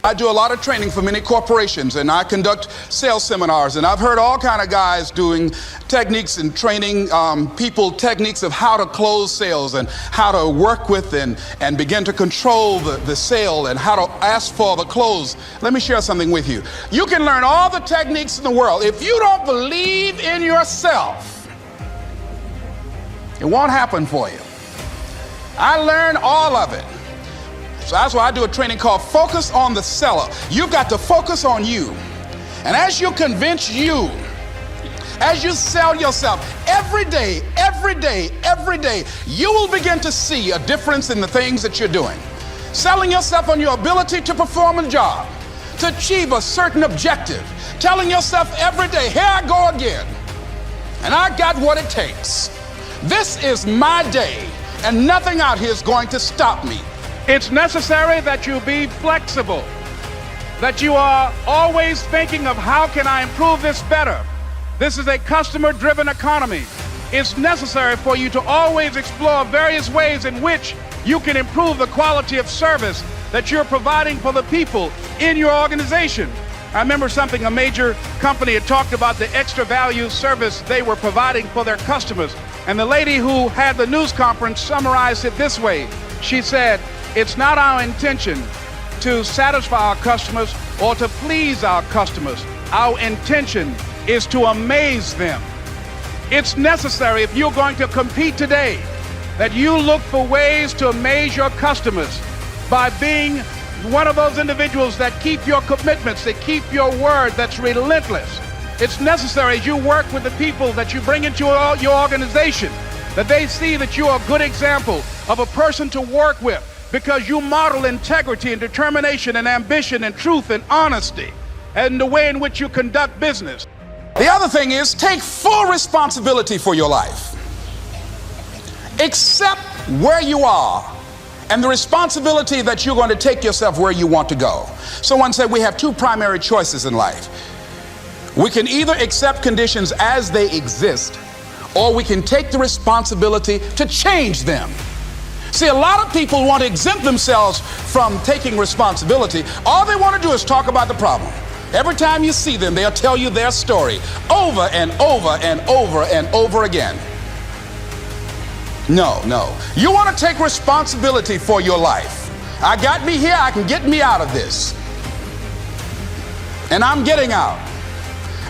I do a lot of training for many corporations, and I conduct sales seminars, and I've heard all kind of guys doing techniques and training people techniques of how to close sales and how to work with and begin to control the sale and how to ask for the close. Let me share something with you. You can learn all the techniques in the world. If you don't believe in yourself, it won't happen for you. I learned all of it. So that's why I do a training called Focus on the Seller. You've got to focus on you. And as you convince you, as you sell yourself every day, you will begin to see a difference in the things that you're doing. Selling yourself on your ability to perform a job, to achieve a certain objective. Telling yourself every day, here I go again. And I got what it takes. This is my day, and nothing out here is going to stop me. It's necessary that you be flexible, that you are always thinking of how can I improve this better. This is a customer-driven economy. It's necessary for you to always explore various ways in which you can improve the quality of service that you're providing for the people in your organization. I remember something a major company had talked about, the extra value service they were providing for their customers. And the lady who had the news conference summarized it this way. She said, "It's not our intention to satisfy our customers or to please our customers. Our intention is to amaze them." It's necessary, if you're going to compete today, that you look for ways to amaze your customers by being one of those individuals that keep your commitments, that keep your word, that's relentless. It's necessary as you work with the people that you bring into your organization, that they see that you are a good example of a person to work with, because you model integrity and determination and ambition and truth and honesty and the way in which you conduct business. The other thing is, take full responsibility for your life. Accept where you are and the responsibility that you're going to take yourself where you want to go. Someone said we have two primary choices in life. We can either accept conditions as they exist, or we can take the responsibility to change them. See, a lot of people want to exempt themselves from taking responsibility. All they want to do is talk about the problem. Every time you see them, they'll tell you their story over and over and over and over again. No. You want to take responsibility for your life. I got me here, I can get me out of this. And I'm getting out.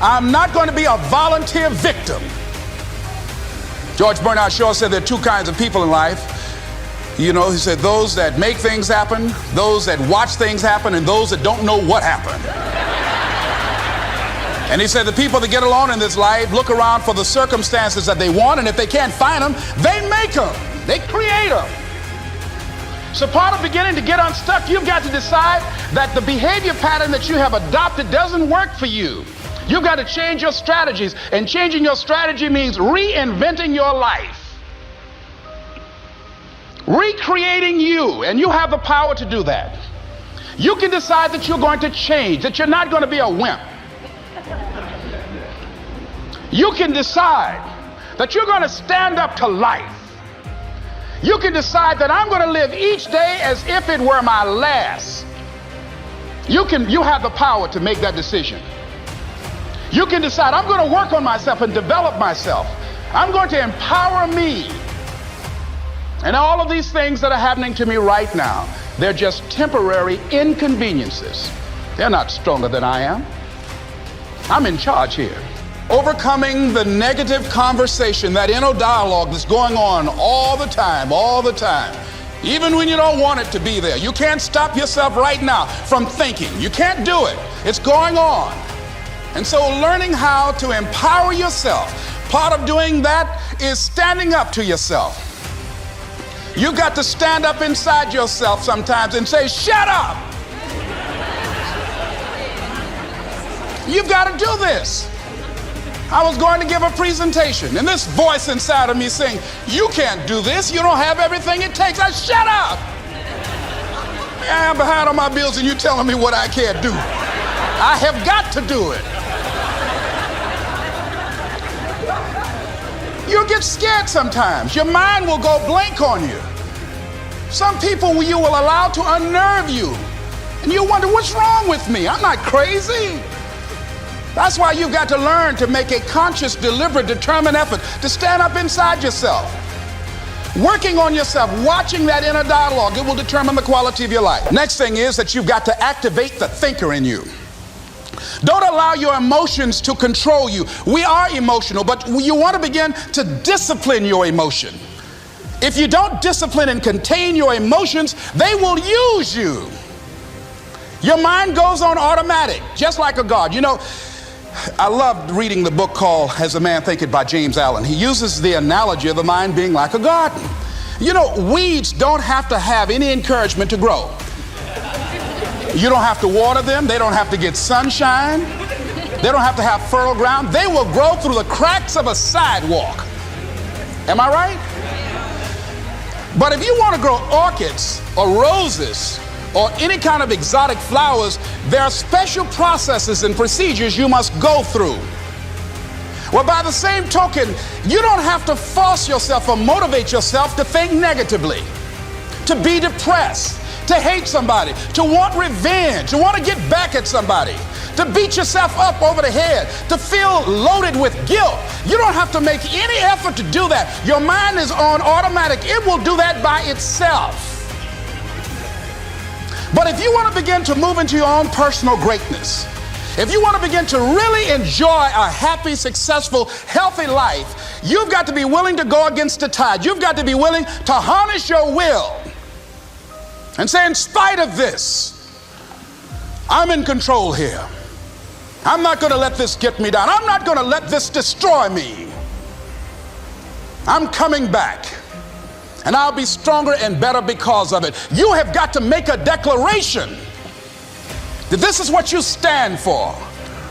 I'm not going to be a volunteer victim. George Bernard Shaw said there are two kinds of people in life. You know, he said those that make things happen, those that watch things happen, and those that don't know what happened. And he said the people that get along in this life look around for the circumstances that they want, and if they can't find them, they make them. They create them. So part of beginning to get unstuck, you've got to decide that the behavior pattern that you have adopted doesn't work for you. You've got to change your strategies, and changing your strategy means reinventing your life. Recreating you, and you have the power to do that. You can decide that you're going to change, that you're not going to be a wimp. You can decide that you're going to stand up to life. You can decide that I'm going to live each day as if it were my last. You have the power to make that decision. You can decide I'm going to work on myself and develop myself. I'm going to empower me. And all of these things that are happening to me right now, they're just temporary inconveniences. They're not stronger than I am. I'm in charge here. Overcoming the negative conversation, that inner dialogue that's going on all the time. Even when you don't want it to be there. You can't stop yourself right now from thinking. You can't do it. It's going on. And so learning how to empower yourself, part of doing that is standing up to yourself. You've got to stand up inside yourself sometimes and say, shut up. You've got to do this. I was going to give a presentation, and this voice inside of me saying, you can't do this. You don't have everything it takes. I shut up. I'm behind on my bills, and you're telling me what I can't do. I have got to do it. You'll get scared sometimes. Your mind will go blank on you. Some people you will allow to unnerve you. And you wonder, what's wrong with me? I'm not crazy. That's why you've got to learn to make a conscious, deliberate, determined effort to stand up inside yourself. Working on yourself, watching that inner dialogue, it will determine the quality of your life. Next thing is that you've got to activate the thinker in you. Don't allow your emotions to control you. We are emotional, but you want to begin to discipline your emotion. If you don't discipline and contain your emotions, they will use you. Your mind goes on automatic, just like a guard. You know, I loved reading the book called As a Man Thinketh by James Allen. He uses the analogy of the mind being like a garden. You know, weeds don't have to have any encouragement to grow. You don't have to water them. They don't have to get sunshine. They don't have to have fertile ground. They will grow through the cracks of a sidewalk. Am I right? But if you want to grow orchids or roses or any kind of exotic flowers, there are special processes and procedures you must go through. Well, by the same token, you don't have to force yourself or motivate yourself to think negatively, to be depressed, to hate somebody, to want revenge, to want to get back at somebody, to beat yourself up over the head, to feel loaded with guilt. You don't have to make any effort to do that. Your mind is on automatic. It will do that by itself. But if you want to begin to move into your own personal greatness, if you want to begin to really enjoy a happy, successful, healthy life, you've got to be willing to go against the tide. You've got to be willing to harness your will and say, in spite of this, I'm in control here. I'm not going to let this get me down. I'm not going to let this destroy me. I'm coming back. And I'll be stronger and better because of it. You have got to make a declaration that this is what you stand for.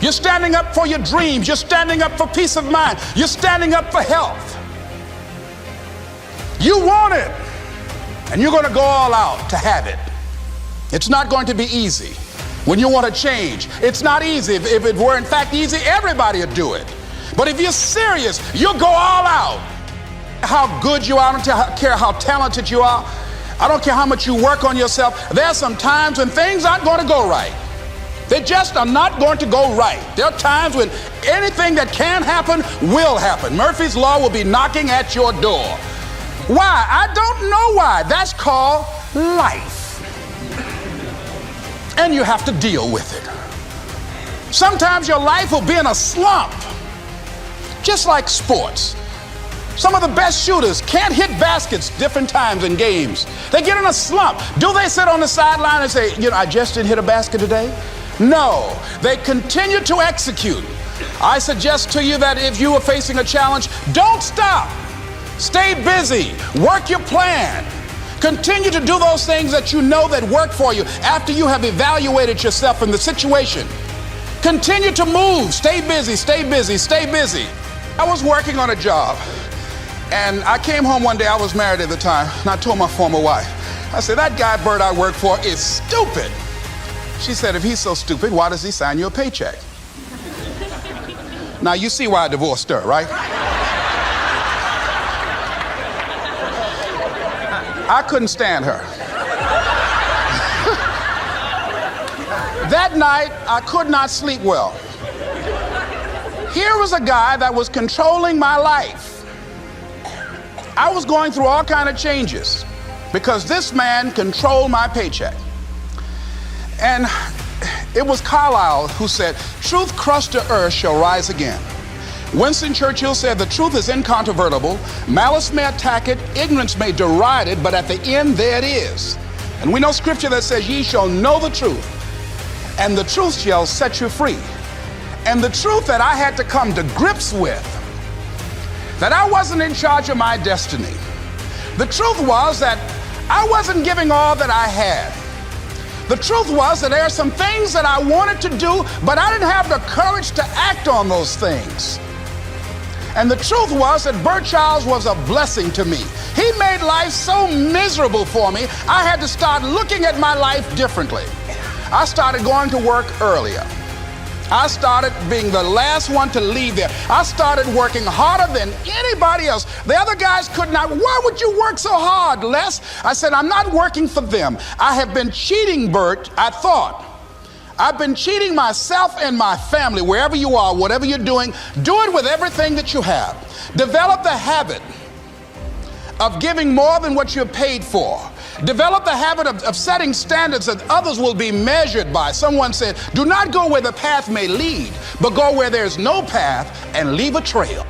You're standing up for your dreams. You're standing up for peace of mind. You're standing up for health. You want it, and you're going to go all out to have it. It's not going to be easy. When you want to change, it's not easy. If it were in fact easy, everybody would do it. But if you're serious, you'll go all out. How good you are, I don't care how talented you are. I don't care how much you work on yourself. There are some times when things aren't going to go right. They just are not going to go right. There are times when anything that can happen will happen. Murphy's Law will be knocking at your door. Why? I don't know why. That's called life. And you have to deal with it. Sometimes your life will be in a slump, just like sports. Some of the best shooters can't hit baskets different times in games. They get in a slump. Do they sit on the sideline and say, I just didn't hit a basket today? No, they continue to execute. I suggest to you that if you are facing a challenge, don't stop. Stay busy. Work your plan. Continue to do those things that you know that work for you after you have evaluated yourself in the situation. Continue to move. Stay busy, stay busy, stay busy. I was working on a job. And I came home one day, I was married at the time, and I told my former wife, I said, that guy Bert I work for is stupid. She said, if he's so stupid, why does he sign you a paycheck? Now you see why I divorced her, right? I couldn't stand her. That night, I could not sleep well. Here was a guy that was controlling my life. I was going through all kinds of changes because this man controlled my paycheck. And it was Carlyle who said, truth crushed to earth shall rise again. Winston Churchill said, the truth is incontrovertible. Malice may attack it, ignorance may deride it, but at the end there it is. And we know scripture that says, ye shall know the truth, and the truth shall set you free. And the truth that I had to come to grips with, that I wasn't in charge of my destiny. The truth was that I wasn't giving all that I had. The truth was that there are some things that I wanted to do, but I didn't have the courage to act on those things. And the truth was that Bert Childs was a blessing to me. He made life so miserable for me, I had to start looking at my life differently. I started going to work earlier. I started being the last one to leave there. I started working harder than anybody else. The other guys could not. Why would you work so hard, Les? I said, I'm not working for them. I have been cheating, Bert, I thought. I've been cheating myself and my family. Wherever you are, whatever you're doing, do it with everything that you have. Develop the habit of giving more than what you're paid for. Develop the habit of setting standards that others will be measured by. Someone said, do not go where the path may lead, but go where there's no path and leave a trail.